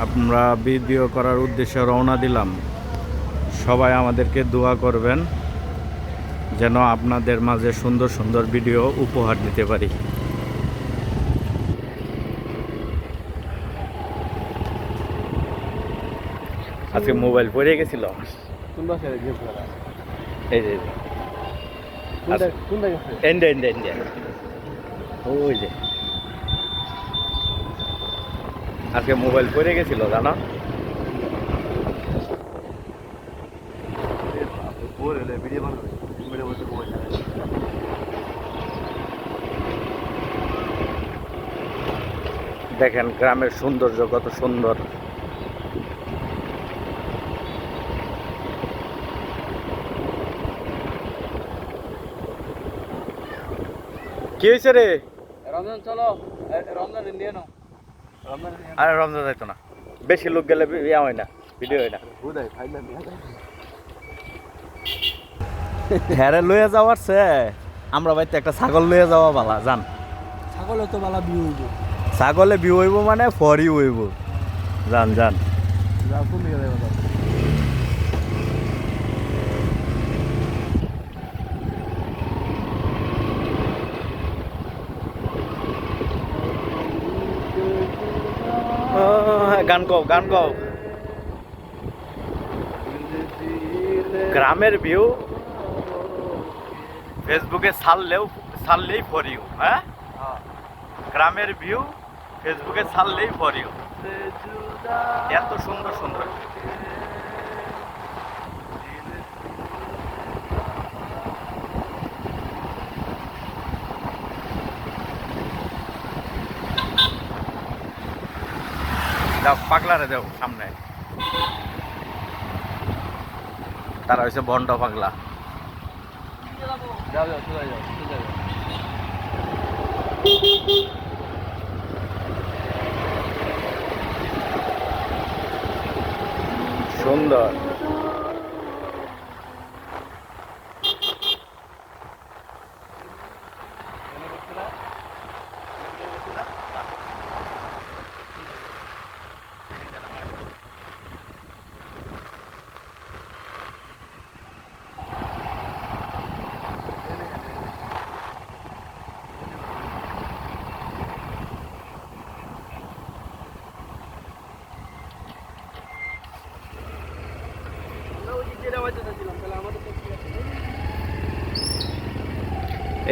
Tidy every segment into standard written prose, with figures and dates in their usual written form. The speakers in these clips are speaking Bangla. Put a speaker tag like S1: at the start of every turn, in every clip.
S1: আমরা ভিডিও করার উদ্দেশ্যে রওনা দিলাম। সবাই আমাদেরকে দোয়া করবেন যেন আপনাদের মাঝে সুন্দর সুন্দর ভিডিও উপহার দিতে পারি। আজকে মোবাইল পড়ে গেছিল। এই যে ওই যে আজকে মোবাইল পড়ে গেছিল জানো। দেখেন গ্রামের সৌন্দর্য কত সুন্দর। কি হয়েছে রে?
S2: রমজান চলো, রমজান নিয়ে নাও।
S1: আরে রমজান যাইতো না, বেশি লোক গেলে ইয়া হয় না, ভিডিও হয় না। হ্যারে লইয়া যাওয়ার সে আমরা বাড়িতে একটা ছাগল লইয়া যাওয়া বালা জান।
S2: ছাগলে তো বালা বিয়ে হইব।
S1: ছাগলে বিয়ে হইব মানে ফরি হইব। জান জান
S2: যা কোন দিকে যাইবা দাও।
S1: গান কও গান কও। গ্রামের ভিউ ফেসবুকে ছাড়লেই ফর ইউ। হ্যাঁ, গ্রামের ভিউ ফেসবুকে ছাড়লেই ফর ইউ। এত সুন্দর সুন্দর। যাও পাগলারে যাও সামনে, তারা হয়েছে বন্ড পাগলা।
S2: যাও যাও চলে যাও চলে যাও।
S1: সুন্দর।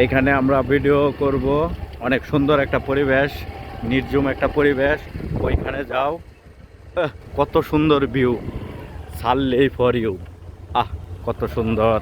S1: এইখানে আমরা ভিডিও করব। অনেক সুন্দর একটা পরিবেশ, নির্জুম একটা পরিবেশ। ওইখানে যাও, কত সুন্দর ভিউ, ছাড়লেই ফর ইউ। আহ কত সুন্দর।